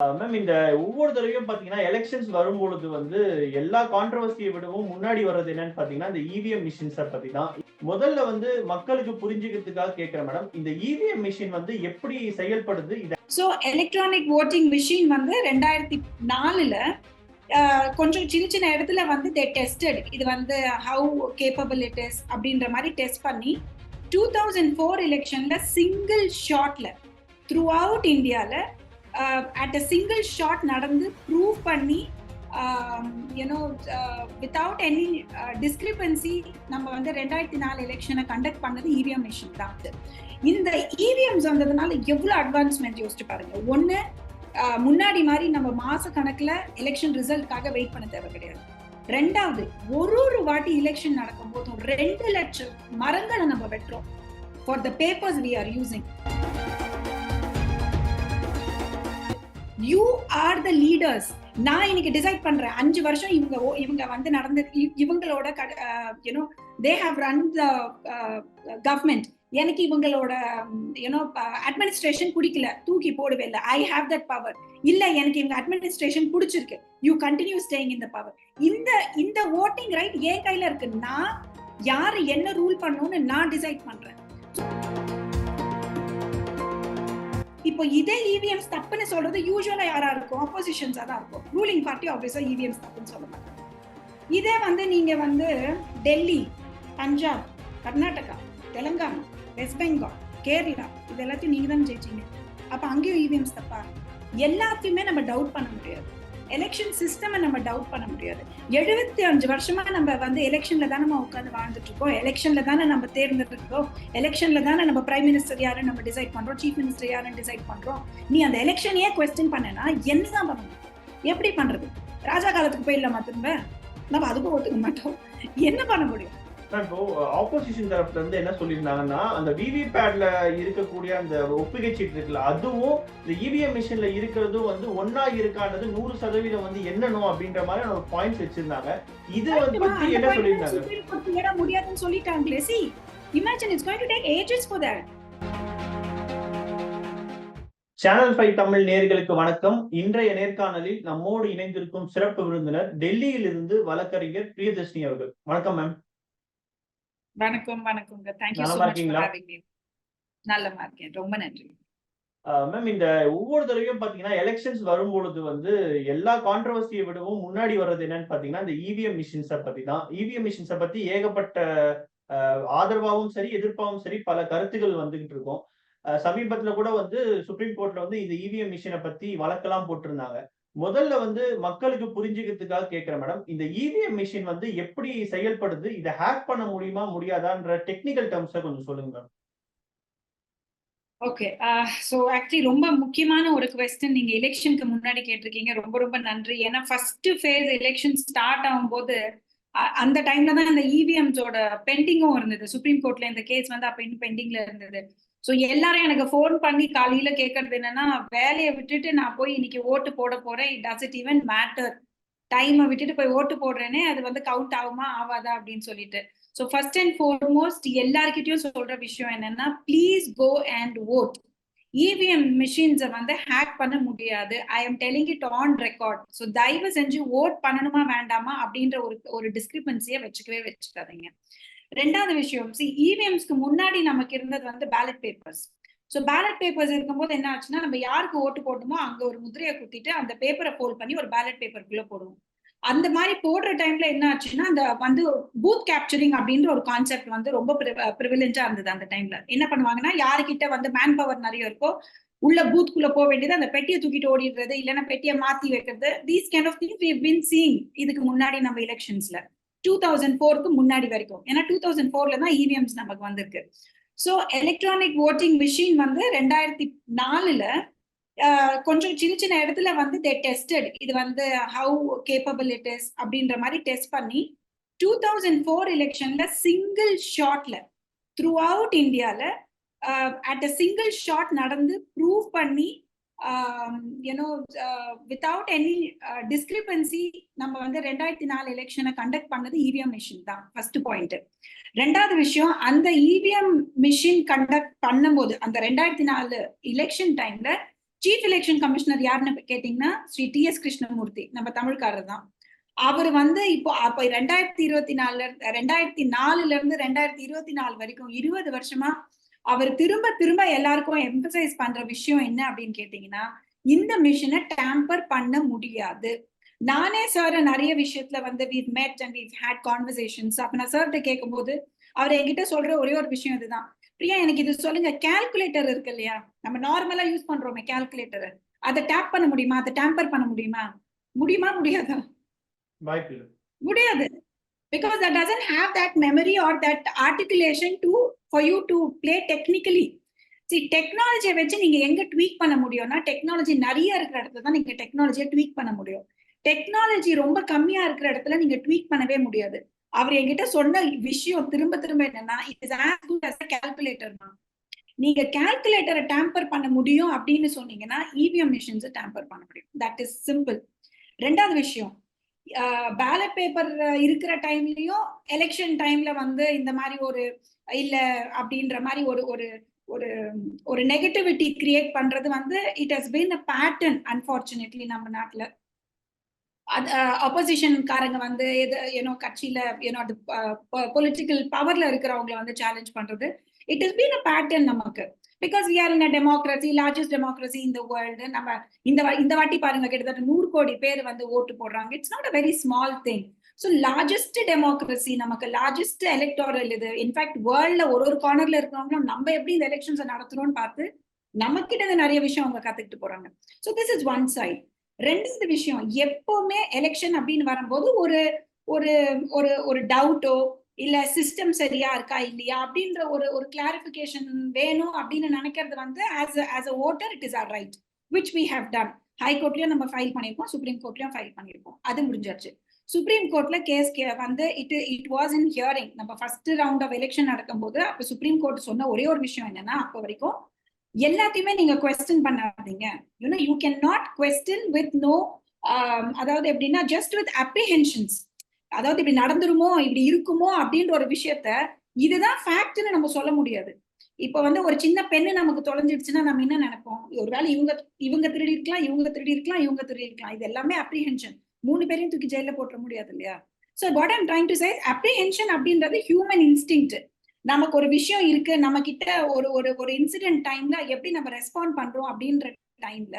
Ma'am இந்த ஒவ்வொரு தடவையும் பாத்தீங்கன்னா எலெக்ஷன்ஸ் வரும்பொழுது வந்து எல்லா கான்ட்ரவர்சியை விடவும் முன்னாடி வர்றது என்னன்னு பாத்தீங்கன்னா இந்த இவிஎம் மிஷின்ஸை பத்தி தான். முதல்ல வந்து மக்களுக்கு புரிஞ்சுக்கிறதுக்காக கேட்கிறேன் மேடம், இந்த இவிஎம் மிஷின் வந்து எப்படி செயல்படுது? ஸோ எலக்ட்ரானிக் ஓட்டிங் மிஷின் வந்து 2004ல் கொஞ்சம் சின்ன சின்ன இடத்துல வந்து தே டெஸ்டட் இது வந்து ஹவு கேப்பபிள் இட் இஸ் அப்படின்ற மாதிரி டெஸ்ட் பண்ணி 2004 எலெக்ஷன்ல சிங்கிள் ஷாட்ல த்ரூ அவுட் இந்தியாவில் அட் அ சிங்கிள் ஷாட் நடந்து ப்ரூவ் பண்ணி வித்தவுட் எனி டிஸ்கிரிபன்சி நம்ம வந்து 2004 எலெக்ஷனை கண்டக்ட் பண்ணது இவிஎம் மிஷின் தான். இந்த இவிஎம்ஸ் வந்ததுனால எவ்வளவு அட்வான்ஸ்மெண்ட் யோசிச்சு பாருங்க. ஒண்ணு, முன்னாடி மாதிரி நம்ம மாச கணக்குல எலெக்ஷன் ரிசல்ட்காக வெயிட் பண்ண தேவை கிடையாது. ரெண்டாவது, ஒரு வாட்டி எலெக்ஷன் நடக்கும் போதும் 2 லட்சம் மரங்களை நம்ம வெட்டுறோம் for the papers we are using. You are the leaders. நான் இன்னைக்கு டிசைட் பண்றேன் 5 வருஷம் இவங்க வந்து நடந்து இவங்களோட they have run the government. எனக்கு இவங்களோட அட்மினிஸ்ட்ரேஷன் பிடிக்கல, தூக்கி போடுவே இல்லை. I have that power. இல்ல, எனக்கு இவங்க அட்மினிஸ்ட்ரேஷன் பிடிச்சிருக்கு, you continue staying in the power. இந்த ஓட்டிங் ரைட் என் கையில இருக்கு. நான் யாரு என்ன ரூல் பண்ணணும்னு நான் டிசைட் பண்றேன். இப்போ இதே இவிஎம்ஸ் தப்புன்னு சொல்றது யூசுவலா யாரா இருக்கும்? ஆப்போசிஷன்ஸா தான் இருக்கும். ரூலிங் பார்ட்டி ஆப்வியஸா இவிஎம்ஸ் தப்புன்னு சொல்ல மாட்டாங்க. இதே வந்து நீங்க வந்து டெல்லி, பஞ்சாப், கர்நாடகா, தெலுங்கானா, வெஸ்ட் பெங்கால், கேரளா, இது எல்லாத்தையும் நீங்க தான் ஜெயிச்சீங்க. அப்ப அங்கேயும் இவிஎம்ஸ் தப்பா? எல்லாத்தையுமே நம்ம டவுட் பண்ண முடியாது. எலெக்ஷன் சிஸ்டம் நம்ம டவுட் பண்ண முடியாது. 75 வருஷமா நம்ம வந்து எலெக்ஷன்ல தானே நம்ம உட்காந்து வாழ்ந்துட்டு இருக்கோம். எலெக்ஷன்ல தானே நம்ம தேர்ந்தெடுக்கிறோம். எலெக்ஷன்ல தானே நம்ம பிரைம் மினிஸ்டர் யாருன்னு நம்ம டிசைட் பண்றோம், சீஃப் மினிஸ்டர் யாருன்னு டிசைட் பண்றோம். நீ அந்த எலெக்ஷனையே குவெஸ்டின் பண்ணனா என்னதான் பண்ணணும்? எப்படி பண்றது? ராஜா காலத்துக்கு போயிடலாமா திரும்ப? நம்ம அதுக்கும் ஒத்துக்க மாட்டோம். என்ன பண்ண முடியும்? இப்போ ஆப்போசிஷன் தரப்புல இருந்து என்ன சொல்லியிருந்தாங்கன்னா, அந்த விவிபேட்ல இருக்கக்கூடிய அந்த ஒப்புகை சீட்டு இருக்குல்ல, அதுவும் இந்த இவிஎம் மிஷின்ல இருக்கிறதும் வந்து ஒன்னா இருக்கானது 100% வந்து என்னணும் அப்படின்ற மாதிரி ஒரு பாயிண்ட்ஸ் வச்சிருந்தாங்க. இது வந்து பத்தி என்ன சொல்லியிருந்தாங்க? முடியாதுன்னு சொல்லிட்டாங்களே. see, imagine it's going to take ages for that. Channel 5 Tamil நேயர்களுக்கு வணக்கம். இன்றைய நேர்காணலில் நம்மோடு இணைந்திருக்கும் சிறப்பு விருந்தினர் டெல்லியில் இருந்து வழக்கறிஞர் பிரியதர்ஷினி அவர்கள். வணக்கம் மேம். வணக்கம். வணக்கங்க. Thank you so much for having me. நல்லமா இருக்கேன், ரொம்ப நன்றி. மேம் இந்த ஒவ்வொரு தடவையும் பாத்தீங்கன்னா எலெக்ஷன்ஸ் வரும்பொழுது வந்து எல்லா கான்ட்ரவர்சியை விடவும் முன்னாடி வர்றது என்னன்னு பாத்தீங்கன்னா இந்த இவிஎம் மிஷின்ஸை பத்தி தான். இவிஎம் மிஷின்ஸை பத்தி ஏகப்பட்ட ஆதரவாகவும் சரி எதிர்ப்பாகவும் சரி பல கருத்துக்கள் வந்துகிட்டு இருக்கும். சமீபத்துல கூட வந்து சுப்ரீம் கோர்ட்ல வந்து இந்த இவிஎம் மிஷினை பத்தி வழக்கெல்லாம் போட்டிருந்தாங்க. முதல்ல வந்து மக்களுக்கு புரிஞ்சுக்கிறதுக்காக கேட்கிறேன் மேடம், இந்த இவிஎம் மிஷின் வந்து எப்படி செயல்படுது? இதை ஹேக் பண்ண முடியுமா முடியாதான்ற டெக்னிக்கல் டேர்ம்ஸை கொஞ்சம் சொல்லுங்க மேம். ஓகே, ஸோ ஆக்சுவலி ரொம்ப முக்கியமான ஒரு குவெஸ்டன் நீங்க எலெக்ஷனுக்கு முன்னாடி கேட்டிருக்கீங்க. ரொம்ப ரொம்ப நன்றி. ஏன்னா ஃபர்ஸ்ட் ஃபேஸ் எலெக்ஷன் ஸ்டார்ட் ஆகும்போது அந்த டைம்ல தான் இந்த இவிஎம்ஸோட பெண்டிங்கும் இருந்தது. சுப்ரீம் கோர்ட்ல இந்த கேஸ் வந்து அப்ப இன்னும் பெண்டிங்ல இருந்தது. ஸோ எல்லாரும் எனக்கு ஃபோன் பண்ணி காலையில கேட்கறது என்னன்னா, வேலையை விட்டுட்டு நான் போய் இன்னைக்கு ஓட்டு போட போறேன், டஸ் இட் ஈவன் மேட்டர்? டைமை விட்டுட்டு போய் ஓட்டு போடுறேனே, அது வந்து கவுண்ட் ஆகுமா ஆவாதா அப்படின்னு சொல்லிட்டு. ஸோ ஃபர்ஸ்ட் அண்ட் ஃபார்மோஸ்ட் எல்லார்கிட்டயும் சொல்ற விஷயம் என்னன்னா, please go and vote. EVM மிஷின்ஸை வந்து ஹேக் பண்ண முடியாது. I am telling it on record. So தயவு செஞ்சு ஓட் பண்ணணுமா வேண்டாமா அப்படின்ற ஒரு டிஸ்கிரிபன்சியை வச்சுக்காதீங்க. ரெண்டாவது விஷயம், இவிஎம்ஸ்க்கு முன்னாடி நமக்கு இருந்தது வந்து ballot papers. So ballot papers இருக்கும்போது என்ன ஆச்சுன்னா, நம்ம யாருக்கு ஓட்டு போடணுமோ அங்க ஒரு முத்திரையை குத்திட்டு அந்த பேப்பரை ஃபோல்ட் பண்ணி ஒரு பேலட் பேப்பருக்குள்ள போடுவோம். அந்த மாதிரி போடுற டைம்ல என்ன ஆச்சுன்னா, அந்த வந்து பூத் கேப்சரிங் அப்படின்ற ஒரு கான்செப்ட் வந்து ரொம்ப ப்ரிவிலேஜா இருந்தது. அந்த டைம்ல என்ன பண்ணுவாங்கன்னா, யாருக்கிட்ட வந்து மேன் பவர் நிறைய இருக்கோ உள்ள பூத்குள்ள போக வேண்டியது, அந்த பெட்டியை தூக்கிட்டு ஓடிடுறது, இல்லைன்னா பெட்டியை மாத்தி வைக்கிறது. These kind of things we have been seeing இதுக்கு முன்னாடி நம்ம எலெக்ஷன்ஸ்ல 2004க்கு முன்னாடி வரைக்கும். ஏன்னா 2004ல தான் இவிஎம்ஸ் நமக்கு வந்திருக்கு. ஸோ எலக்ட்ரானிக் ஓட்டிங் மிஷின் வந்து 2004ல் கொஞ்சம் சின்ன சின்ன இடத்துல வந்து தே டெஸ்டட் இது வந்து ஹவு கேப்பபிள் இட் இஸ் அப்படின்ற மாதிரி டெஸ்ட் பண்ணி 2004 எலெக்ஷன்ல சிங்கிள் ஷாட்ல த்ரூ அவுட் இந்தியாவில் அட் அ சிங்கிள் ஷாட் நடந்து ப்ரூவ் பண்ணி வித்தவுட் எனி டிஸ்கிரிபன்சி நம்ம வந்து 2004 எலெக்ஷனை கண்டக்ட் பண்ணது இவிஎம் மிஷின் தான். First point. ரெண்டாவது விஷயம், அந்த இவிஎம் மிஷின் கண்டக்ட் பண்ணும்போது அந்த 2004 எலெக்ஷன் டைம்ல சீஃப் எலெக்ஷன் கமிஷனர் யாருன்னு கேட்டீங்கன்னா ஸ்ரீ டி.எஸ். கிருஷ்ணமூர்த்தி, நம்ம தமிழ்காரர் தான். அவர் வந்து இப்போ அப்ப 2004ல இருந்து 2024 வரைக்கும் 20 வருஷமா அவர் திரும்ப திரும்ப எல்லாருக்கும் எம்பசைஸ் பண்ற விஷயம் என்ன அப்படின்னு கேட்டீங்கன்னா, இந்த மிஷினை டேம்பர் பண்ண முடியாது. நானே சார் நிறைய விஷயத்துல வந்து we've met and we've had conversations. அப்ப நான் சார்கிட்ட கேட்கும்போது அவர் என்கிட்ட சொல்ற ஒரே ஒரு விஷயம் இதுதான். பிரியா, எனக்கு இது சொல்லுங்க, கால்குலேட்டர் இருக்கு இல்லையா, நம்ம நார்மலா யூஸ் பண்றோமே கால்குலேட்டர், அதை டேப் பண்ண முடியுமா, அதை டேம்பர் பண்ண முடியுமா, முடியாதா? வாய்ப்பு முடியாது. Because that doesn't have that memory or that articulation for you to play technically. See, டெக்னாலஜியை வச்சு நீங்க எங்க ட்வீக் பண்ண முடியும்னா, டெக்னாலஜி நிறைய இருக்கிற இடத்துல தான் நீங்க டெக்னாலஜியை ட்வீக் பண்ண முடியும். டெக்னாலஜி ரொம்ப கம்மியா இருக்கிற இடத்துல நீங்க ட்வீக் பண்ணவே முடியாது. அவர் என்கிட்ட சொன்ன விஷயம் திரும்ப திரும்ப என்னன்னா, it is as good as a calculator தான். நீங்க கால்குலேட்டரை டேம்பர் பண்ண முடியும் அப்படின்னு சொன்னீங்கன்னா இவிஎம் மிஷின்ஸ் டேம்பர் பண்ண முடியும். That is simple. ரெண்டாவது விஷயம், பேலட் பேப்பர் இருக்கிற டைம்லயும் எலெக்ஷன் டைம்ல வந்து இந்த மாதிரி ஒரு இல்ல அப்படின்ற மாதிரி ஒரு ஒரு ஒரு ஒரு நெகட்டிவிட்டி கிரியேட் பண்றது வந்து it has been a pattern unfortunately நம்ம நாட்டுல. அப்போசிஷன்காரங்க வந்து கட்சியில அது பொலிட்டிக்கல் பவர்ல இருக்கிறவங்களை வந்து சேலஞ்ச் பண்றது, it has been a pattern நமக்கு. Because we are in a democracy, largest democracy in the world. நம்ம இந்த வாட்டி பாருங்க, கிட்டத்தட்ட 100 கோடி பேர் வந்து ஓட்டு போடுறாங்க. It's not a very small thing. So largest democracy, நமக்கு லார்ஜஸ்ட் எலக்டோரல் இது. இன்ஃபேக்ட் வேர்ல்ட்ல ஒரு கார்னர்ல இருக்கிறவங்களும் நம்ம எப்படி இந்த எலெக்ஷன்ஸை நடத்துறோம்னு பார்த்து நம்ம கிட்ட நிறைய விஷயம் அவங்க கத்துக்கிட்டு போறாங்க. So this is one side. ரெண்டாவது விஷயம், எப்பவுமே எலெக்ஷன் அப்படின்னு வரும்போது ஒரு ஒரு ஒரு ஒரு டவுட்டோ இல்ல சிஸ்டம் சரியா இருக்கா இல்லையா அப்படின்ற ஒரு கிளாரிபிகேஷன் வேணும் அப்படின்னு நினைக்கிறது வந்து as a voter it is our right which we have done. ஹைகோர்ட்லயும் நம்ம ஃபைல் பண்ணிருக்கோம், சுப்ரீம் கோர்ட்லயும் ஃபைல் பண்ணிருக்கோம், அது முடிஞ்சாச்சு. சுப்ரீம் கோர்ட்ல கேஸ் வந்து இட் வாஸ் இன் ஹியரிங். நம்ம ஃபர்ஸ்ட் ரவுண்ட் ஆஃப் எலெக்ஷன் நடக்கும்போது அப்ப சுப்ரீம் கோர்ட் சொன்ன ஒரே ஒரு விஷயம் என்னன்னா, அப்ப வரைக்கும் எல்லாத்தையுமே நீங்க குவெஸ்டின் பண்ணாதீங்க. You can not question with no, அதாவது எப்படின்னா ஜஸ்ட் வித் அப்ரிஹென்ஷன்ஸ், அதாவது இப்படி நடந்துருமோ இப்படி இருக்குமோ அப்படின்ற ஒரு விஷயத்த இதுதான் ஃபேக்ட்னு நம்ம சொல்ல முடியாது. இப்ப வந்து ஒரு சின்ன பெண்ணு நமக்கு தொலைஞ்சிடுச்சுன்னா நம்ம என்ன நினைப்போம், ஒருவேளை இவங்க திருடி இருக்கலாம், இவங்க திருடி இருக்கலாம், இவங்க திருடி இருக்கலாம். இது எல்லாமே அப்ரிஹென்ஷன். 3 பேரையும் தூக்கி ஜெயில போட்டுற முடியாது இல்லையா? So what I'm trying to say, apprehension அப்படின்றது ஹியூமன் இன்ஸ்டிங்க்ட். நமக்கு ஒரு விஷயம் இருக்கு, நம்ம கிட்ட ஒரு இன்சிடென்ட் டைம்ல எப்படி நம்ம ரெஸ்பாண்ட் பண்றோம் அப்படின்ற டைம்ல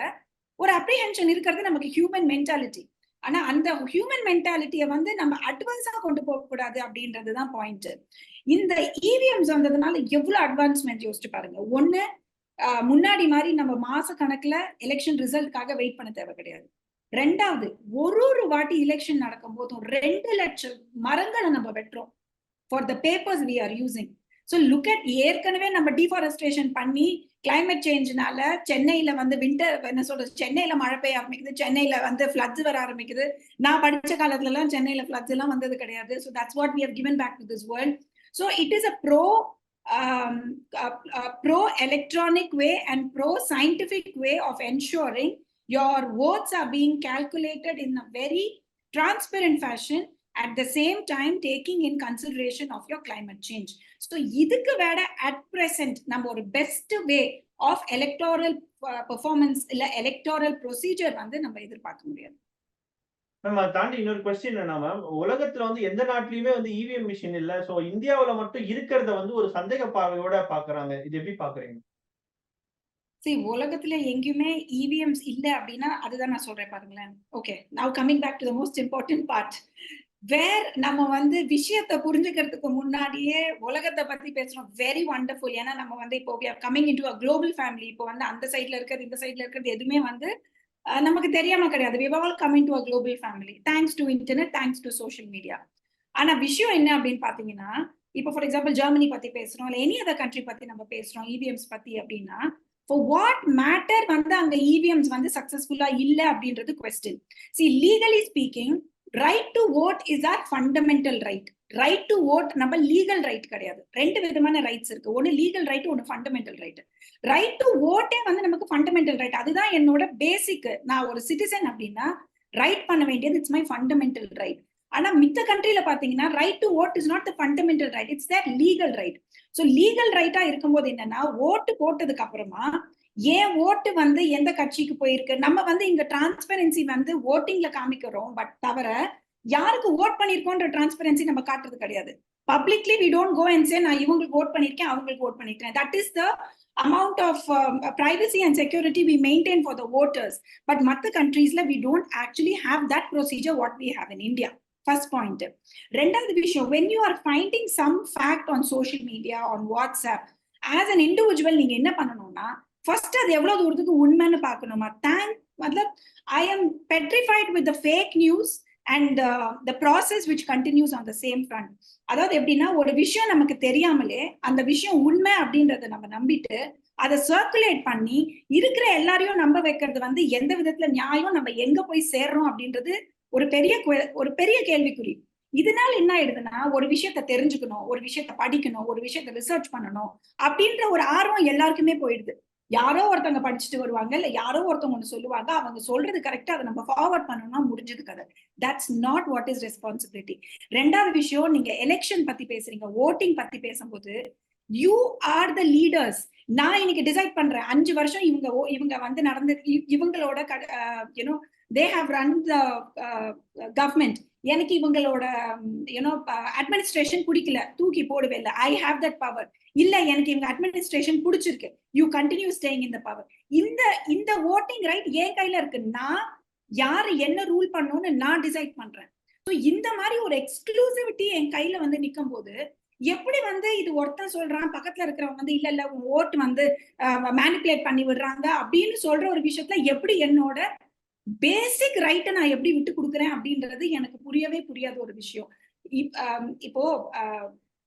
ஒரு அப்ரிஹென்ஷன் இருக்கிறது நமக்கு ஹியூமன் மென்டாலிட்டி. ஆனா அந்த ஹியூமன் மென்டாலிட்டியை வந்து நம்ம அட்வான்ஸா கொண்டு போக கூடாது அப்படின்றதுதான் பாயிண்ட். இந்த இவிஎம்ஸ் வந்ததுனால எவ்வளவு அட்வான்ஸ்மெண்ட் யோசிச்சு பாருங்க. ஒண்ணு, முன்னாடி மாதிரி நம்ம மாச கணக்குல எலெக்ஷன் ரிசல்ட்காக வெயிட் பண்ண தேவை கிடையாது. ரெண்டாவது, ஒரு வாட்டி எலெக்ஷன் நடக்கும் போதும் 2 லட்சம் மரங்களை நம்ம வெட்டுறோம் for the papers we are using. So look at, ஏற்கனவே நம்ம டிஃபாரஸ்ட்ரேஷன் பண்ணி கிளைமேட் சேஞ்ச்னால சென்னையில வந்து வின்டர், என்ன சொல்றது, சென்னையில மழை பெய்ய ஆரம்பிக்குது, சென்னையில வந்து ஃபிளட்ஸ் வர ஆரம்பிக்குது. நான் படிச்ச காலத்துல எல்லாம் சென்னையில ஃபிளட்ஸ் எல்லாம் வந்தது கிடையாது. So that's what we have given back to this world. So it is a pro electronic way and pro scientific way of ensuring your votes are being calculated in a very transparent fashion, at the same time taking in consideration of your climate change. So idukku vera at present நம்ம ஒரு best way of electoral performance இல்ல electoral procedure வந்து நம்ம எதிர்பார்க்க முடியாது. Ma'am அதை தாண்டி இன்னொரு கொஸ்டின் என்னன்னா, மேம் உலகத்துல வந்து எந்த நாட்டிலயுமே வந்து இவிஎம் மிஷின் இல்ல, சோ இந்தியாவுல மட்டும் இருக்கிறத வந்து ஒரு சந்தேக பார்வையோட பாக்குறாங்க. இது எப்படி பாக்குறீங்க? சரி, உலகத்துல எங்கேயுமே இவிஎம்ஸ் இல்ல அப்படின்னா அதுதான் நான் சொல்றேன் பாருங்களேன். Okay, now coming back to the most important part, where நம்ம வந்து விஷயத்தை புரிஞ்சுக்கிறதுக்கு முன்னாடியே உலகத்தை பத்தி பேசுறோம். Very wonderful. ஏன்னா நம்ம வந்து இப்போ coming into a global family. இப்போ வந்து அந்த சைட்ல இருக்கிறது இந்த சைட்ல இருக்கிறது எதுவுமே வந்து நமக்கு தெரியாம கிடையாது. we all coming to a global family thanks to internet, thanks to social media. ஆனா விஷயம் என்ன அப்படின்னு பாத்தீங்கன்னா, இப்போ ஃபார் எக்ஸாம்பிள் ஜெர்மனி பத்தி பேசுறோம், இல்ல எனி அதர் கண்ட்ரி பத்தி நம்ம பேசுறோம் இவிஎம்ஸ் பத்தி அப்படின்னா, for what matter வந்து அங்க இவிஎம்ஸ் வந்து சக்சஸ்ஃபுல்லா இல்ல அப்படின்றது question. see, legally speaking, right to vote is our fundamental right. Right to vote நம்ம லீகல் ரைட் கிடையாது. 2 விதமான ரைட்ஸ் இருக்கு. ஒன்னு லீகல் ரைட், ஒன்னு ஃபண்டமெண்டல் ரைட். ரைட் டு ஓட்டே வந்து நமக்கு ஃபண்டமெண்டல் ரைட். அதுதான் என்னோட பேசிக். நான் ஒரு சிட்டிசன் அப்படின்னா ரைட் பண்ண வேண்டியது இட்ஸ் மை ஃபண்டமெண்டல் ரைட். ஆனா மித்த கண்ட்ரில பாத்தீங்கன்னா right to vote is not the fundamental right, it's their legal right. So legal ரைட்டா இருக்கும்போது என்னன்னா, ஓட்டு போட்டதுக்கு அப்புறமா ஏன் ஓட்டு வந்து எந்த கட்சிக்கு போயிருக்கு, நம்ம வந்து இங்க டிரான்ஸ்பெரன்சி வந்து ஓட்டிங்ல காமிக்கிறோம், பட் தவிர யாருக்கு ஓட் பண்ணிருக்கோன்ற டிரான்ஸ்பெரன்சி நம்ம காட்டுறது கிடையாது. Publicly we don't go and say நான் இவங்களுக்கு ஓட் பண்ணிருக்கேன், அவங்களுக்கு ஓட் பண்ணிருக்கேன். That is the amount of privacy and security we maintain for the voters. But மத்த countriesல we don't actually have that procedure what we have in India. First point. ரெண்டாவது விஷயம், when you are finding some fact on social media, on WhatsApp, as an individual நீங்க என்ன பண்ணணும்னா, first அது எவ்வளவு தூரத்துக்கு உண்மைன்னு பார்க்கணுமா. மਤਲਬ I am petrified with the fake news and the process which continues on the same front. அதாவது எப்படின்னா, ஒரு விஷயம் நமக்கு தெரியாமலே அந்த விஷயம் உண்மை அப்படின்றத நம்ம நம்பிட்டு அதை சர்க்குலேட் பண்ணி இருக்கிற எல்லாரையும் நம்ப வைக்கிறது வந்து எந்த விதத்துல நியாயம், நம்ம எங்க போய் சேர்றோம் அப்படின்றது ஒரு பெரிய கேள்விக்குறி. இதனால என்ன ஆயிடுதுன்னா, ஒரு விஷயத்த தெரிஞ்சுக்கணும், ஒரு விஷயத்த படிக்கணும், ஒரு விஷயத்த ரிசர்ச் பண்ணணும் அப்படின்ற ஒரு ஆர்வம் எல்லாருக்குமே போயிடுது. யாரோ ஒருத்தவங்க படிச்சுட்டு வருவாங்க, இல்ல யாரோ ஒருத்தவங்க ஒண்ணு சொல்லுவாங்க, அவங்க சொல்றது கரெக்டா அதை நம்ம ஃபார்வர்ட் பண்ணணும்னா முடிஞ்சது கதை. That's not what is responsibility. ரெண்டாவது விஷயம், நீங்க எலெக்ஷன் பத்தி பேசுறீங்க, ஓட்டிங் பத்தி பேசும்போது யூ ஆர் த லீடர்ஸ். நான் இன்னைக்கு டிசைட் பண்றேன் 5 வருஷம் இவங்க வந்து நடந்து இவங்களோட you know they have run the government, எனக்கு இவங்களோட யூனோ அட்மினிஸ்ட்ரேஷன் பிடிக்கல, தூக்கி போடுவே இல்லை, ஐ ஹாவ் தட் பவர். இல்ல எனக்கு இவங்க அட்மினிஸ்ட்ரேஷன் பிடிச்சிருக்கு, you continue staying in the power. இந்த ஓட்டிங் ரைட் என் கையில இருக்கு, நான் யாரு என்ன ரூல் பண்ணணும்னு நான் டிசைட் பண்றேன். ஸோ இந்த மாதிரி ஒரு எக்ஸ்க்ளூசிவிட்டி என் கையில வந்து நிற்கும் போது எப்படி வந்து இது ஒருத்தன் சொல்றான், பக்கத்துல இருக்கிறவங்க வந்து இல்ல ஓட்டு வந்து மேனிபுலேட் பண்ணி விடுறாங்க அப்படின்னு சொல்ற ஒரு விஷயத்துல எப்படி என்னோட பேசிக் ரைட்டை நான் எப்படி விட்டு கொடுக்குறேன் அப்படின்றது எனக்கு புரியாத ஒரு விஷயம். இப்போ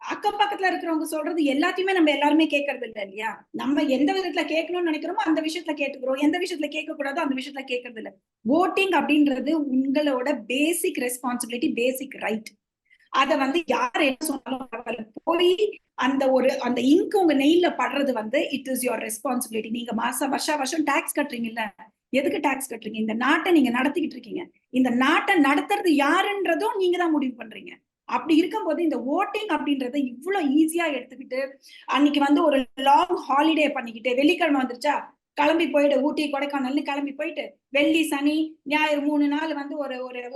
அக்கம் பக்கத்துல இருக்கிறவங்க சொல்றது எல்லாத்தையுமே நம்ம எல்லாருமே கேட்கறது இல்லை இல்லையா. நம்ம எந்த விதத்துல கேட்கணும்னு நினைக்கிறோமோ அந்த விஷயத்துல கேட்டுக்கிறோம், எந்த விஷயத்துல கேட்க கூடாதோ அந்த விஷயத்துல கேட்கறது இல்லை. ஓட்டிங் அப்படின்றது உங்களோட பேசிக் ரெஸ்பான்சிபிலிட்டி, பேசிக் ரைட். அத வந்து யார் என்ன சொன்னாலும் போய் அந்த இங்க் உங்க நெயில படுறது வந்து இட் இஸ் யுவர் ரெஸ்பான்சிபிலிட்டி. நீங்க வருஷம் டாக்ஸ் கட்டுறீங்கல்ல, எதுக்கு டாக்ஸ் கட்டுறீங்க? இந்த நாட்டை நீங்க நடத்திக்கிட்டு இருக்கீங்க, இந்த நாட்டை நடத்துறது யாருன்றதும் நீங்க தான் முடிவு பண்றீங்க. அப்படி இருக்கும்போது இந்த ஓட்டிங் அப்படின்றத இவ்வளவு ஈஸியா எடுத்துக்கிட்டு அன்னைக்கு வந்து ஒரு லாங் ஹாலிடே பண்ணிக்கிட்டு, வெள்ளிக்கிழமை வந்துருச்சா கிளம்பி போயிட்டு ஊட்டி கொடைக்கானல்னு கிளம்பி போயிட்டு வெள்ளி சனி ஞாயிறு 3 நாள் வந்து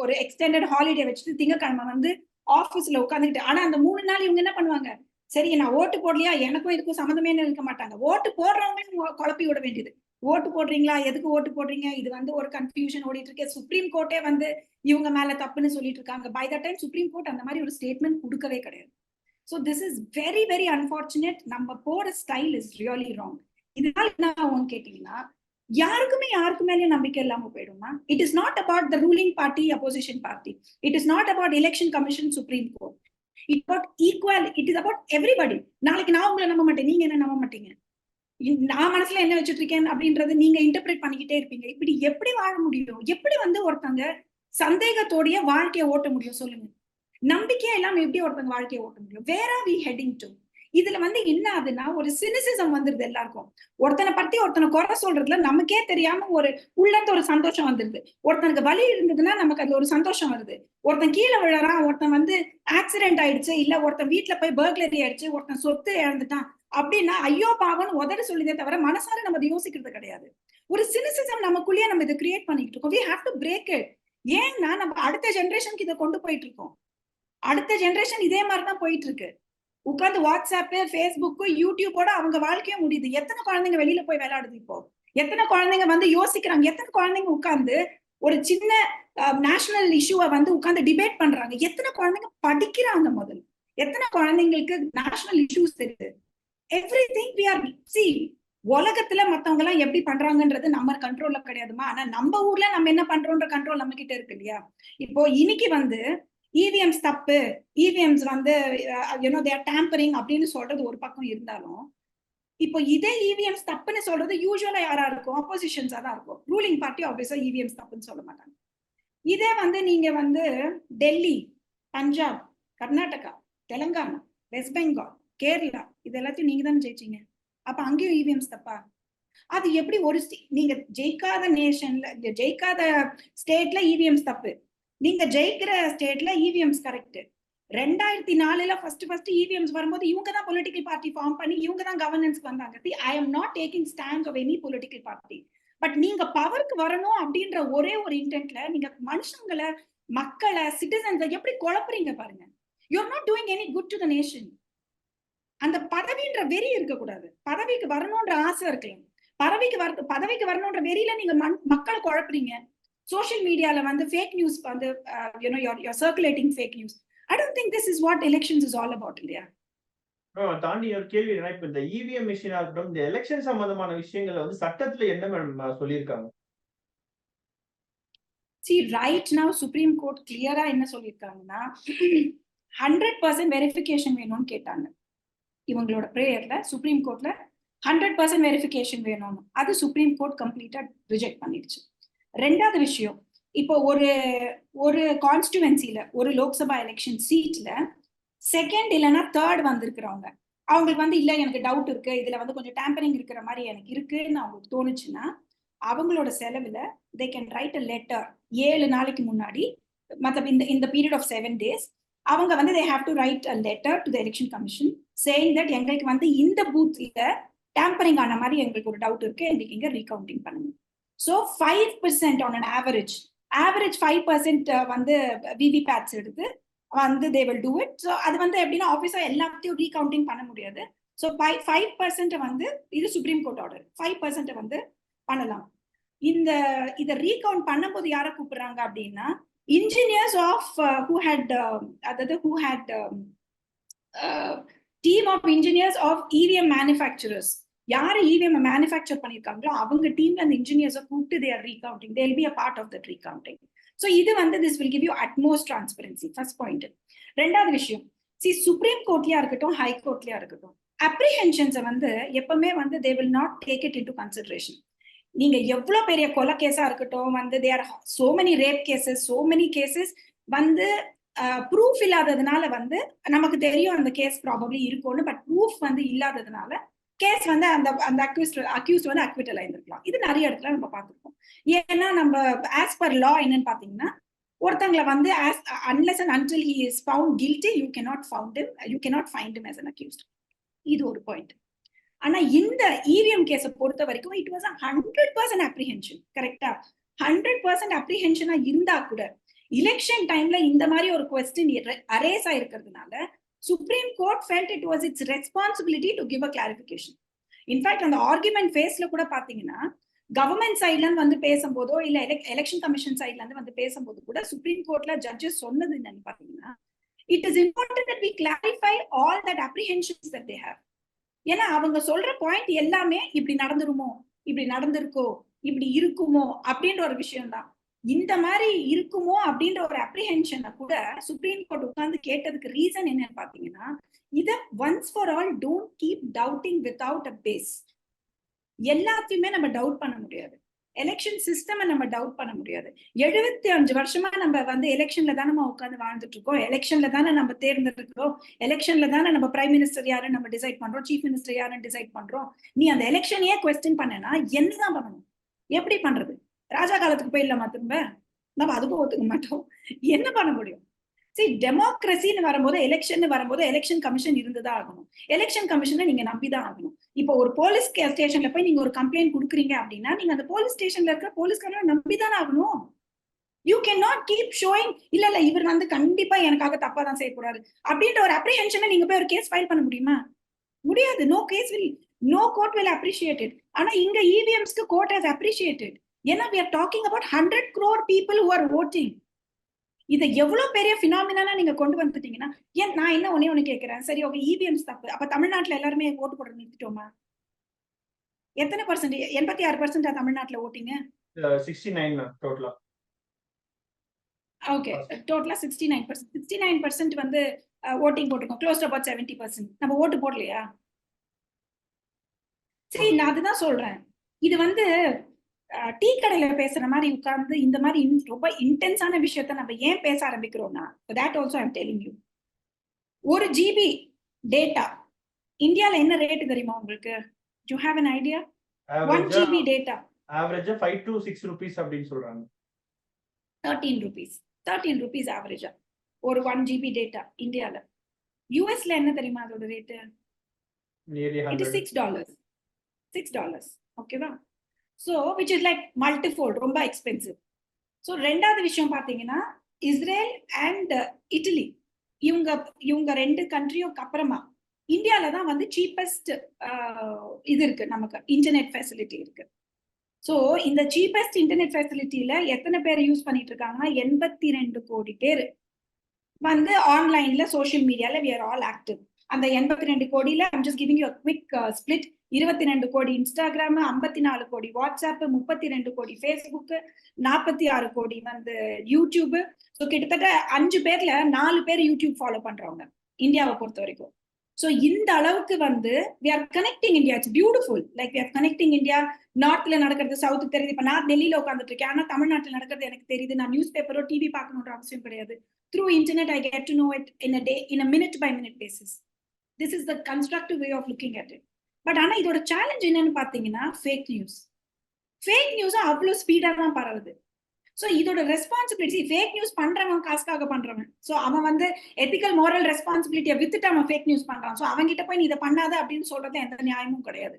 ஒரு எக்ஸ்டெண்டட் ஹாலிடே வச்சுட்டு திங்கக்கிழமை வந்து ஆபீஸ்ல உட்காந்துக்கிட்டு, ஆனா அந்த 3 நாள் இவங்க என்ன பண்ணுவாங்க, சரி நான் ஓட்டு போடலையா, எனக்கும் இதுக்கும் சம்மந்தமே இருக்க மாட்டாங்க. ஓட்டு போடுறவங்களையும் குழப்பி விட வேண்டியது. ஓட்டு போடுறீங்களா, எதுக்கு ஓட்டு போடுறீங்க, இது வந்து ஒரு கன்ஃபியூஷன் ஓடிட்டு இருக்கு. சுப்ரீம் கோர்ட்டே வந்து இவங்க மேல தப்புன்னு சொல்லிட்டு இருக்காங்க. By the time supreme court அந்த மாதிரி ஒரு ஸ்டேட்மெண்ட் கொடுக்கவே கிடையாது. So this is very very unfortunate. நம்ம போற ஸ்டைல் இஸ் ரியலி ராங். இதனால என்ன ஆகும்னு கேட்டீங்கன்னா, யாருக்கு மேலேயும் நம்பிக்கை இல்லாம போயிடும்னா, it is not about the ruling party, opposition party. It is not about election commission, supreme court. It about equal, it is about everybody. நாளைக்கு நான் உங்களை நம்ப மாட்டேன், நீங்க என்ன நம்ப மாட்டீங்க. நான் மனசுல என்ன வச்சுட்டு இருக்கேன் அப்படின்றது நீங்க இன்டர்பிரேட் பண்ணிக்கிட்டே இருப்பீங்க. இப்படி எப்படி வாழ முடியும்? எப்படி வந்து ஒருத்தங்க சந்தேகத்தோடைய வாழ்க்கையை ஓட்ட முடியும் சொல்லுங்க? நம்பிக்கையா இல்லாம எப்படி ஒருத்தங்க வாழ்க்கையை ஓட்ட முடியும்? Where are we heading to? இதுல வந்து என்ன ஆகுதுன்னா, ஒரு சினிசிசம் வந்துருது எல்லாருக்கும். ஒருத்தனை பத்தி ஒருத்தனை குறை சொல்றதுல நமக்கே தெரியாம ஒரு உள்ளத்த ஒரு சந்தோஷம் வந்துருது. ஒருத்தனுக்கு வலி இருந்ததுன்னா நமக்கு அது ஒரு சந்தோஷம் வருது. ஒருத்தன் கீழே விழறான், ஒருத்தன் வந்து ஆக்சிடென்ட் ஆயிடுச்சு, இல்ல ஒருத்தன் வீட்டுல போய் பர்க்லரி ஆயிடுச்சு, ஒருத்தன் சொத்து இழந்துட்டான் அப்படின்னா ஐயோ பாவம்னு உதறி சொல்லுதே தவிர மனசார நம்ம அதை யோசிக்கிறது கிடையாது. ஒரு சினிசிசம் நமக்குள்ளேயே நம்ம இதை கிரியேட் பண்ணிட்டு இருக்கோம். we have to break it. ஏன்னா நம்ம அடுத்த ஜெனரேஷனுக்கு இதை கொண்டு போயிட்டு இருக்கோம். அடுத்த ஜெனரேஷன் இதே மாதிரிதான் போயிட்டு இருக்கு. உட்காந்து வாட்ஸ்அப், ஃபேஸ்புக், யூடியூபோட அவங்க வாழ்க்கையும் முடியுது. எத்தனை குழந்தைங்க வெளியில போய் விளையாடுது இப்போ? எத்தனை குழந்தைங்க வந்து யோசிக்கிறாங்க? எத்தனை குழந்தைங்க உட்காந்து ஒரு சின்ன நேஷனல் இஷ்யூவை வந்து உட்காந்து டிபேட் பண்றாங்க? எத்தனை குழந்தைங்க படிக்கிறாங்க? முதல்ல எத்தனை குழந்தைங்களுக்கு நேஷனல் இஷ்யூஸ் தெரியுது? எவ்ரிதிங் we are see உலகத்துல மத்தவங்க எல்லாம் எப்படி பண்றாங்கன்றது நம்ம கண்ட்ரோல்ல கிடையாதுமா. ஆனா நம்ம ஊர்ல நம்ம என்ன பண்றோம்ன்ற கண்ட்ரோல் நம்ம கிட்ட இருக்கு இல்லையா. இப்போ இன்னைக்கு வந்து இவிஎம்ஸ் தப்பு, இவிஎம்ஸ் வந்து they are tampering அப்படின்னு சொல்றது ஒரு பக்கம் இருந்தாலும், இப்போ இதே இவிஎம்ஸ் தப்புன்னு சொல்றது யூசுவலா யாரா இருக்கும்? அப்போசிஷன்ஸா தான் இருக்கும். ரூலிங் பார்ட்டி ஆப்வியஸா இவிஎம்ஸ் தப்புன்னு சொல்ல மாட்டாங்க. இதே வந்து நீங்க வந்து டெல்லி, பஞ்சாப், கர்நாடகா, தெலுங்கானா, வெஸ்ட் பெங்கால், கேரளா இது எல்லாத்தையும் நீங்க தானே ஜெயிச்சீங்க. அப்ப அங்கேயும் இவிஎம்ஸ் தப்பா? அது எப்படி ஒரு நீங்க ஜெயிக்காத நேஷன்ல, ஜெயிக்காத ஸ்டேட்ல இவிஎம்ஸ் தப்பு, நீங்க ஜெயிக்கிற ஸ்டேட்ல இவிஎம்ஸ் கரெக்ட். 2004 ஃபர்ஸ்ட் இவிஎம்ஸ் வரும்போது இவங்க தான் பொலிட்டிக்கல் பார்ட்டி ஃபார்ம் பண்ணி இவங்க தான் கவர்னன்ஸ்க்கு வந்தாங்க. I am not taking stand of any political party. But நீங்க பவருக்கு வரணும் அப்படின்ற ஒரே ஒரு இன்டென்ட்ல நீங்க மனுஷங்களை, மக்களை, சிட்டிசன்ஸை எப்படி குழப்புறீங்க பாருங்க. You are not doing any good to the nation. அந்த பதவின்ற வெறி இருக்கக்கூடாது. பதவிக்கு வரணும்ன்ற ஆசை இருக்கலாம். பதவிக்கு வரணும்ன்ற வெறியில நீங்க மக்களை குழப்புறீங்க. சோசியல் மீடியால வந்து ஃபேக் நியூஸ் வந்து you're circulating fake news. I don't think this is what elections is all about, இல்லையா? தாண்டி ஒரு கேள்வி என்ன, இப்ப இந்த இவிஎம் மிஷினா இருக்கட்டும், இந்த எலெக்ஷன் சம்பந்தமான விஷயங்களை வந்து சட்டத்துல என்ன மேடம் சொல்லியிருக்காங்க? See, right now Supreme Court clear-ஆ என்ன சொல்லியிருக்காங்கன்னா 100% வெரிஃபிகேஷன் வேணும்னு கேட்டாங்க. இவங்களோட பிரேயர்ல சுப்ரீம் கோர்ட்ல 100% வெரிஃபிகேஷன் வேணும்னு, அது சுப்ரீம் கோர்ட் கம்ப்ளீட்டா ரிஜெக்ட் பண்ணிடுச்சு. ரெண்டாவது விஷயம், இப்போ ஒரு கான்ஸ்டிடுவன்சில ஒரு லோக்சபா எலெக்ஷன் சீட்ல செகண்ட் இல்லைன்னா தேர்ட் வந்திருக்கிறவங்க, அவங்களுக்கு வந்து இல்ல எனக்கு டவுட் இருக்கு, இதுல வந்து கொஞ்சம் டேம்பரிங் இருக்கிற மாதிரி எனக்கு இருக்குன்னு அவங்களுக்கு தோணுச்சுன்னா அவங்களோட செலவுல they can write a letter 7 நாளைக்கு முன்னாடி, மத்தப இந்த பீரியட் ஆஃப் 7 days அவங்க வந்து they have to write a letter to the election commission saying that எங்களுக்கு வந்து இந்த பூத்ல டேம்பரிங் ஆன மாதிரி எங்களுக்கு ஒரு டவுட் இருக்கு, எங்களுக்கு இங்க ரீகவுண்டிங் பண்ணுங்க. So 5% on an average 5% வந்து விவிபேட்ஸ் எடுத்து வந்து they will do it. So அது வந்து எப்படின்னா ஆபீஸா எல்லாத்தையும் ரீகவுண்டிங் பண்ண முடியாது. So 5% வந்து இது சுப்ரீம் கோர்ட் ஆர்டர், 5% வந்து பண்ணலாம். இத ரீகவுண்ட் பண்ணும்போது யாரை கூப்பிடுறாங்க அப்படின்னா engineers of who had team of engineers of EVM manufacturers. யாரு இவிஎம் மேனுஃபேக்சர் பண்ணிருக்காங்களோ அவங்க டீம்ல அந்த இன்ஜினியர்ஸை கூப்பிட்டு they are recounting, they will be a part of that recounting. So இது வந்து this will give you utmost transparency, first point. ரெண்டாவது விஷயம், சுப்ரீம் கோர்ட்லயா இருக்கட்டும், ஹை கோர்ட்லயா இருக்கட்டும், அப்ரிஹென்ஷன்ஸை வந்து எப்பவுமே வந்து they will not take it into consideration. நீங்க எவ்வளவு பெரிய கொலை கேஸா இருக்கட்டும், வந்து there are so many rape cases, so many cases வந்து ப்ரூஃப் இல்லாததுனால வந்து நமக்கு தெரியும் அந்த கேஸ் ப்ராபப்ளி இருக்கும்னு, பட் ப்ரூஃப் வந்து இல்லாததுனால கேஸ் வந்து அந்த அக்யூஸ்ட் வந்து அக்விட்டல் ஆயிருந்திருக்கலாம். இது நிறைய இடத்துல நம்ம பார்த்துருக்கோம். ஏன்னா நம்ம ஆஸ் பர் லா என்னன்னு பாத்தீங்கன்னா, ஒருத்தங்களை வந்து unless and until he is found guilty you cannot find him as an accused. இது ஒரு பாயிண்ட். ஆனா இந்த இவிஎம் கேஸை பொறுத்த வரைக்கும் இட் வாஸ் 100% அப்ரிஹென்ஷன். கரெக்டா? 100% அப்ரிஹென்ஷனா இருந்தா கூட எலெக்ஷன் டைம்ல இந்த மாதிரி ஒரு கொஸ்டின் அரேஸ் ஆயிருக்கிறதுனால supreme court felt it was its responsibility to give a clarification. In fact அந்த ஆர்குமெண்ட் ஃபேஸ்ல கூட பாத்தீங்கன்னா கவர்மெண்ட் சைட்ல வந்து பேசும்போதோ இல்ல எலெக்ஷன் கமிஷன் சைட்ல இருந்து வந்து பேசும்போது கூட சுப்ரீம் கோர்ட்ல ஜட்ஜஸ் சொன்னது என்னன்னு பாத்தீங்கன்னா, it is important that we clarify all that apprehensions that they have. ஏன்னா அவங்க சொல்ற பாயிண்ட் எல்லாமே இப்படி நடந்துருமோ, இப்படி நடந்திருக்கோ, இப்படி இருக்குமோ அப்படின்ற ஒரு விஷயம் தான். இந்த மாதிரி இருக்குமோ அப்படின்ற ஒரு அப்ரிஹென்ஷனை கூட சுப்ரீம் கோர்ட் உட்கார்ந்து கேட்டதுக்கு ரீசன் என்னன்னு பாத்தீங்கன்னா, இத once for all don't keep doubting without a base. எல்லாத்தையுமே நம்ம டவுட் பண்ண முடியாது, எலெக்ஷன் சிஸ்டம் நம்ம டவுட் பண்ண முடியாது. 75 வருஷமா நம்ம வந்து எலெக்ஷன்ல தானே நம்ம உட்காந்து வாழ்ந்துட்டு இருக்கோம், எலெக்ஷன்ல தானே நம்ம தேர்ந்தெடுக்கிறோம், எலெக்ஷன்ல தானே நம்ம பிரைம் மினிஸ்டர் யாருன்னு நம்ம டிசைட் பண்றோம், சீஃப் மினிஸ்டர் யாருன்னு டிசைட் பண்றோம். நீ அந்த எலெக்ஷனையே குவெஸ்டின் பண்ணனா என்னதான் பண்ணணும்? எப்படி பண்றது? ராஜா காலத்துக்கு போயிடலாமா திரும்ப? நம்ம அதுக்கும் ஒத்துக்க மாட்டோம். என்ன பண்ண முடியும்? சரி, டெமோக்ரஸின்னு வரும்போது எலெக்ஷன் வரும்போது எலெக்ஷன் கமிஷன் இருந்துதான் ஆகணும். எலெக்ஷன் கமிஷனை நீங்க நம்பிதான் ஆகணும். இப்போ ஒரு போலீஸ் ஸ்டேஷன்ல போய் நீங்க ஒரு கம்ப்ளைண்ட் கொடுக்குறீங்க அப்படின்னா நீங்க அந்த போலீஸ் ஸ்டேஷன்ல இருக்கிற போலீஸ்காரனை நம்பிதான் ஆகணும். You can not keep showing இல்ல இவர் வந்து கண்டிப்பா எனக்காக தப்பா தான் செய்ய போறாரு அப்படின்ற ஒரு அப்ரிஹென்ஷனை நீங்க போய் ஒரு கேஸ் ஃபைல் பண்ண முடியுமா? முடியாது. no court will appreciate it. ஆனா இங்க இவிஎம்ஸ்க்கு court has appreciated. ஏன்னா we are talking about 100 crore people who are voting. இதை எவ்வளவு பெரிய பினாமினா நீங்க கொண்டு வந்துட்டீங்கன்னா, ஏன் நான் என்ன ஒண்ணு கேட்கிறேன், சரி ஓகே இவிஎம்ஸ் தப்பு, அப்ப தமிழ்நாட்டுல எல்லாருமே ஓட்டு போட நிறுத்திட்டோமா? எத்தனை பர்சன்ட்? 86% தமிழ்நாட்டுல ஓட்டிங்க. 69 டோட்டலா. ஓகே, டோட்டலா 69% வந்து ஓட்டிங் போட்டுருக்கோம். Close to about 70%. நம்ம ஓட்டு போடலையா? சரி, நான் அதுதான் சொல்றேன். இது வந்து டீ கடையில பேசுற மாதிரி உட்கார்ந்து இந்த மாதிரி ரொம்ப இன்டென்ஸான விஷயத்த நம்ம ஏன் பேச ஆரம்பிக்கிறோம்னா, that also I'm telling you, 1 GB data இந்தியால என்ன ரேட் தெரியுமா உங்களுக்கு? You have an idea? 1 GB data ஆவரேஜா 5 to 6 rupees அப்படின்னு சொல்றாங்க. 13 rupees ஆவரேஜா. ஒரு 1 GB டேட்டா இந்தியால. யூஎஸ்ல என்ன தெரியுமா அதோட ரேட்டு? Nearly it is 100. $6. ஓகேவா? So which is like multifold, ரொம்ப எக்ஸ்பென்சிவ். ஸோ ரெண்டாவது விஷயம் பார்த்தீங்கன்னா இஸ்ரேல் அண்ட் இட்டலி, இவங்க இவங்க 2 கண்ட்ரியும் அப்புறமா இந்தியால தான் வந்து சீப்பஸ்ட் இது இருக்கு, நமக்கு இன்டர்நெட் ஃபெசிலிட்டி இருக்கு. ஸோ இந்த சீப்பஸ்ட் இன்டர்நெட் ஃபெசிலிட்டியில எத்தனை பேர் யூஸ் பண்ணிட்டு இருக்காங்கன்னா 82 கோடி பேர் வந்து ஆன்லைன்ல சோஷியல் மீடியால we are all active. அந்த 82 கோடியில I'm just giving you a quick split. 22 கோடி இன்ஸ்டாகிராம், 54 கோடி வாட்ஸ்அப், 32 கோடி ஃபேஸ்புக், 46 கோடி வந்து யூடியூப். ஸோ கிட்டத்தட்ட 5 பேர்ல 4 பேர் யூடியூப் ஃபாலோ பண்றவங்க இந்தியாவை பொறுத்த வரைக்கும். ஸோ இந்த அளவுக்கு வந்து we are connecting India. It's beautiful. Like we are connecting India. நார்த்ல நடக்கிறது சவுத்துக்கு தெரியுது. இப்ப நான் டெல்லியில உட்காந்துட்டு இருக்கேன், ஆனா தமிழ்நாட்டில் நடக்கிறது எனக்கு தெரியுது. நான் நியூஸ் பேப்பரோ டிவி பார்க்கணுன்ற அவசியம் கிடையாது. Through internet I get to know it in a day, in a minute by minute basis. This is the constructive way of looking at it. But ஆனா இதோட சேலஞ்ச் என்னன்னு பாத்தீங்கன்னா ஃபேக் நியூஸ் அவ்வளவு speedo தான் பரவுது. So இதோட responsibility, fake news பண்றவன் காசுக்காக பண்றவன். ஸோ அவன் வந்து எத்திக்கல் மோரல் ரெஸ்பான்சிபிலிட்டியை வித்துட்டு அவன் ஃபேக் நியூஸ் பண்றான். ஸோ அவன்கிட்ட போய் நீ இதை பண்ணாத அப்படின்னு சொல்றது எந்த நியாயமும் கிடையாது.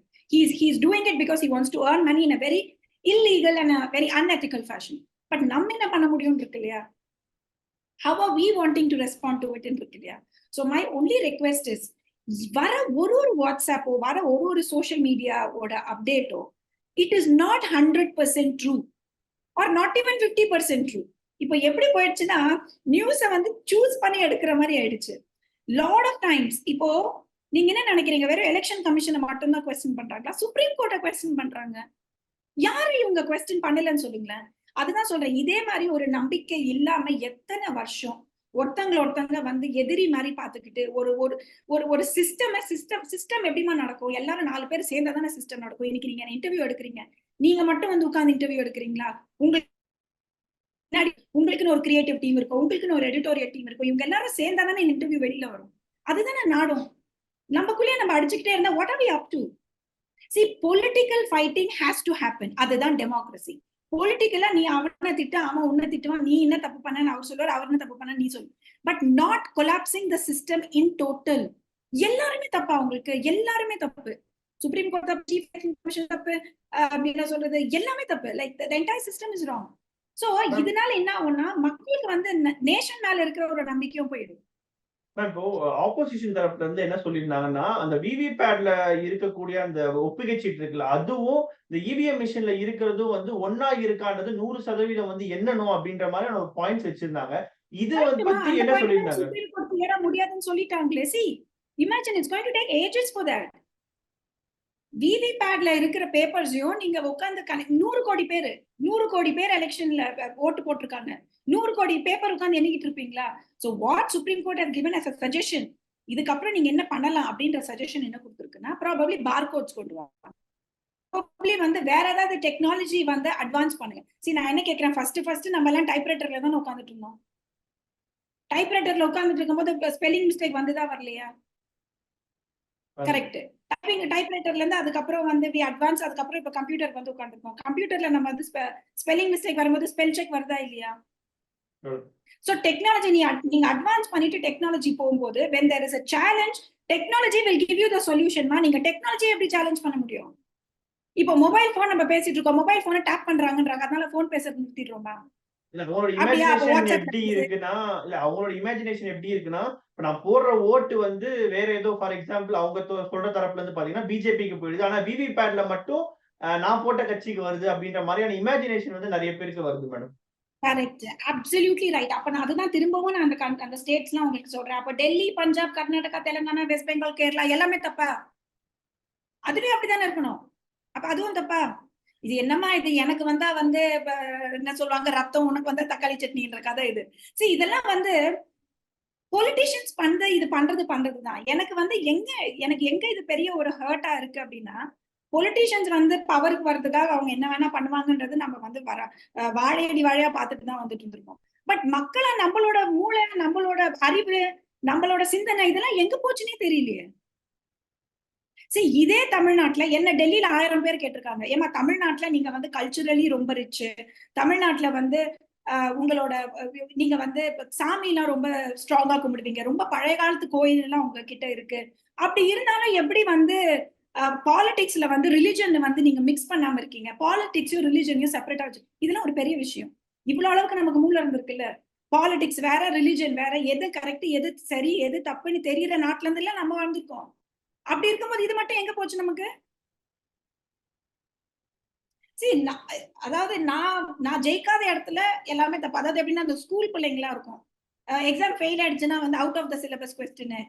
He's doing it because he wants to earn money in a very illegal and a very unethical fashion. But நம்ம என்ன பண்ண முடியும் இருக்கு இல்லையா? How are we wanting to respond to it இருக்கு இல்லையா? So my only request is, வர ஒரு வாட்ஸ்அப்போ, வர ஒரு social மீடியாவோட அப்டேட்டோ, it is not 100% true or not even 50% true. இப்போ எப்படி போயிடுச்சுன்னா நியூஸை வந்து சூஸ் பண்ணி எடுக்கிற மாதிரி ஆயிடுச்சு. லாட் ஆஃப் டைம்ஸ் இப்போ நீங்க என்ன நினைக்கிறீங்க, வெறும் எலெக்ஷன் கமிஷனை மட்டும்தான் கொஸ்டின் பண்றாங்களா? சுப்ரீம் கோர்ட்டை கொஸ்டின் பண்றாங்க. யாரு இவங்க கொஸ்டின் பண்ணலன்னு சொல்லுங்களேன். அதுதான் சொல்றேன், இதே மாதிரி ஒரு நம்பிக்கை இல்லாம எத்தனை வருஷம் ஒருத்தங்க வந்து எதிரி மாதிரி பாத்துக்கிட்டு ஒரு ஒரு ஒரு சிஸ்டம் எப்படிமா நடக்கும்? எல்லாரும் 4 பேர் சேர்ந்தாதானே சிஸ்டம் நடக்கும். இன்னைக்கு நீங்க இன்டர்வியூ எடுக்கிறீங்க, நீங்க மட்டும் வந்து உட்கார்ந்து இன்டர்வியூ எடுக்கிறீங்களா? உங்களுக்குன்னு ஒரு கிரியேட்டிவ் டீம் இருக்கும், உங்களுக்குன்னு ஒரு எடிட்டோரியல் டீம் இருக்கும். இவங்க எல்லாரும் சேர்ந்தாதானே இன்டர்வியூ வெளியில வரும். அதுதானே நாடும். நமக்குள்ளேயே நம்ம அடிச்சுக்கிட்டே இருந்தா what are we up to? See, political fighting has to happen. அதுதான் டெமோக்ரஸி. பொலிட்டிக்கலா நீ அவனை திட்ட, அவன் உன்னை திட்டுவான், நீ என்ன தப்பு பண்ண அவர் சொல்லுவார், அவர் என்ன தப்பு பண்ண நீ சொல்லு. But not collapsing the system in total. எல்லாருமே தப்பா, உங்களுக்கு எல்லாருமே தப்பு. சுப்ரீம் கோர்ட் தப்பு, சீஃப் எலெக்ஷன் கமிஷன் தப்பு, அப்படின்னு சொல்றது எல்லாமே தப்பு. Like the entire system is wrong. So இதனால என்ன ஆகும்னா மக்களுக்கு வந்து நேஷன் மேல இருக்கிற ஒரு நம்பிக்கையும் போயிடும். இப்போ ஆப்போசிஷன் தரப்புல இருந்து என்ன சொல்லியிருந்தாங்கன்னா, அந்த விவிபேட்ல இருக்கக்கூடிய அந்த ஒப்புகை சீட்டு இருக்குல்ல, அதுவும் இந்த இவிஎம் மிஷின்ல இருக்கிறதும் வந்து ஒன்னா இருக்கான்றது 100% வந்து எண்ணணும் அப்படின்ற மாதிரி ஒரு பாயிண்ட்ஸ் வச்சிருந்தாங்க. இது பத்தி என்ன சொல்லியிருந்தாங்க? சுப்ரீம் கோர்ட் ஏற முடியாதுன்னு சொல்லிட்டாங்களே. See, imagine it's going to take ages for that. விவிபேட்ல இருக்கிற பேப்பர்ஸையும் நீங்க உட்கார்ந்து 100 கோடி பேர் எலெக்ஷன்ல ஓட்டு போட்டிருக்காங்க. 100 கோடி பேப்பர் உட்கார்ந்து எண்ணிக்கிட்டு இருப்பீங்களா? So what Supreme Court has given as a suggestion, இதுக்கப்புறம் நீங்க என்ன பண்ணலாம் அப்படின்ற சஜஷன் என்ன கொடுத்திருக்குன்னா, ப்ராபபிலி பார்கோட்ஸ் கொண்டு வாங்க, ப்ராபபிலி வந்து வேற ஏதாவது டெக்னாலஜி வந்து அட்வான்ஸ் பண்ணுங்க. சரி, நான் என்ன கேட்கிறேன், ஃபர்ஸ்ட் நம்ம எல்லாம் டைப்ரைட்டர்ல தான் உட்கார்ந்துட்டு இருந்தோம். டைப்ரைட்டர்ல உட்கார்ந்துட்டு இருக்கும்போது ஸ்பெல்லிங் மிஸ்டேக் வந்துதான் வரலையா? கரெக்ட். டைப்ரைட்டர்ல இருந்து அதுக்கப்புறம் வந்து வி அட்வான்ஸ், அதுக்கப்புறம் இப்ப கம்ப்யூட்டர் வந்து உட்கார்ந்துருக்கோம். கம்ப்யூட்டர்ல நம்ம வந்து ஸ்பெல்லிங் மிஸ்டேக் வரும்போது ஸ்பெல் செக் வருதா இல்லையா? சோ டெக்னாலஜி நீங்க அட்வான்ஸ் பண்ணிட்டு டெக்னாலஜி போகும்போது when there is a challenge, technology will give you the solution. நீங்க டெக்னாலஜி எப்படி சேலஞ்ச் பண்ண முடியும்? இப்போ மொபைல் போன் நம்ம பேசிட்டு இருக்கோம், மொபைல் போனை டேப் பண்றாங்கன்றாங்க, அதனால போன் பேசுறது நிறுத்திடுறோமா? இல்ல அவங்களோட இமேஜினேஷன் எப்படி இருக்குன்னா, அவங்களோட இமேஜினேஷன் எப்படி இருக்குன்னா, இப்ப நான் போடுற ஓட்டு வந்து வேற ஏதோ, ஃபார் எக்ஸாம்பிள் அவங்க சொல்ற தரப்புல இருந்து பாத்தீங்கன்னா பிஜேபிக்கு போயிடுது, ஆனா விவிபேட்ல மட்டும் நான் போட்ட கட்சிக்கு வருது அப்படின்ற மாதிரியான இமேஜினேஷன் வந்து நிறைய பேருக்கு வருது மேடம். Correct, absolutely right. அப்ப நான் அதுதான் திரும்பவும் நான் அந்த ஸ்டேட்ஸ் எல்லாம் உங்களுக்கு சொல்றேன். அப்ப டெல்லி, பஞ்சாப், கர்நாடகா, தெலுங்கானா, வெஸ்ட் பெங்கால், கேரளா எல்லாமே தப்பா? அதுவே அப்படித்தானே இருக்கணும். அப்ப அதுவும் தப்பா? இது என்னமா இது, எனக்கு வந்தா வந்து என்ன சொல்லுவாங்க, ரத்தம், உனக்கு வந்தா தக்காளி சட்னின்ற கதை இது. சரி, இதெல்லாம் வந்து பொலிட்டிஷியன்ஸ் இது பண்றதுதான். எனக்கு எங்க இது பெரிய ஒரு ஹர்ட்டா இருக்கு அப்படின்னா, பொலிட்டிஷியன்ஸ் வந்து பவருக்கு வர்றதுக்காக அவங்க என்ன வேணா பண்ணுவாங்கன்றது நம்ம வந்து வாழையடி வாழையா பார்த்துட்டு தான் வந்துட்டு இருந்திருக்கோம். பட் மக்களை, நம்மளோட மூளை, நம்மளோட அறிவு, நம்மளோட சிந்தனை இதெல்லாம் எங்க போச்சுன்னே தெரியலையே. சரி, இதே தமிழ்நாட்டுல என்ன டெல்லியில 1000 பேர் கேட்டிருக்காங்க, ஏமா தமிழ்நாட்டுல நீங்க வந்து கல்ச்சுரலி ரொம்ப ரிச், தமிழ்நாட்டுல வந்து உங்களோட நீங்க வந்து சாமி எல்லாம் ரொம்ப ஸ்ட்ராங்கா கும்பிடுவீங்க, ரொம்ப பழைய காலத்து கோயில் எல்லாம் உங்ககிட்ட இருக்கு. அப்படி இருந்தாலும் எப்படி வந்து பாலிடிக்ஸ்ல வந்து ரிலிஜன் வந்து நீங்க மிக்ஸ் பண்ணாம இருக்கீங்க? பாலிடிக்ஸையும் ரிலிஜனையும் செப்பரேட்டா வச்சு இதெல்லாம் ஒரு பெரிய விஷயம். இவ்வளவு அளவுக்கு நமக்கு மூளை இருந்திருக்குல்ல. பாலிடிக்ஸ் வேற, ரிலிஜன் வேற, எது கரெக்ட், எது சரி, எது தப்புன்னு தெரியற நாட்டுல இருந்து எல்லாம் நம்ம வாழ்ந்திருக்கோம். அப்படி இருக்கும்போது இது மட்டும் எங்க போச்சு நமக்கு? அதாவது நான் ஜெயிக்காத இடத்துல எல்லாமே தப்பு. அதாவது எப்படின்னா அந்த ஸ்கூல் பிள்ளைங்களா இருக்கும். எக்ஸாம் ஃபெயில் ஆயிடுச்சுன்னா வந்து out of the syllabus question,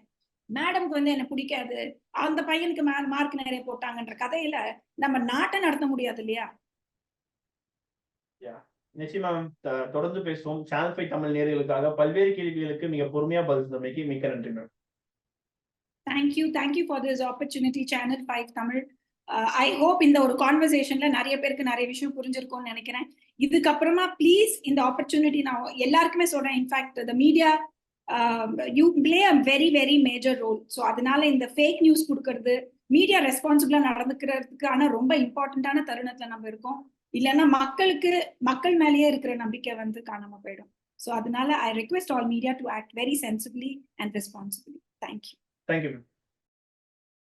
மேடம்க்கு வந்து என்ன பிடிக்காது, அந்த பையனுக்கு மார்க் நிறைய போட்டாங்கன்ற கதையில நம்ம நாட்டை நடத்த முடியாது இல்லையா? நிச்சயமா மேம். தொடர்ந்து பேசுவோம். சேனல் 5 தமிழ் நேயர்களுக்காக பல்வேறு கேள்விகளுக்கு மிக பொறுமையா பதில் சொன்னமைக்கு மிக்க நன்றி ma'am. Thank you for this opportunity, Channel 5 Tamil. I hope இந்த ஒரு கான்வர்சேஷன்ல நிறைய பேருக்கு நிறைய விஷயம் புரிஞ்சிருக்கும்னு நினைக்கிறேன். இதுக்கப்புறமா ப்ளீஸ் இந்த ஆப்பர்ச்சுனிட்டி நான் எல்லாருக்குமே சொல்றேன். In fact the media you play a very very major role. So அதனால இந்த ஃபேக் நியூஸ் கொடுக்கறது, மீடியா ரெஸ்பான்சிபிளா நடந்துக்கிறதுக்கான ரொம்ப இம்பார்ட்டன்டான தருணத்துல நம்ம இருக்கோம். இல்லைன்னா மக்கள் மேலேயே இருக்கிற நம்பிக்கை வந்து காணாம போயிடும். ஸோ அதனால ஐ request all media to act very sensibly and responsibly. Thank you. Thank you ma'am.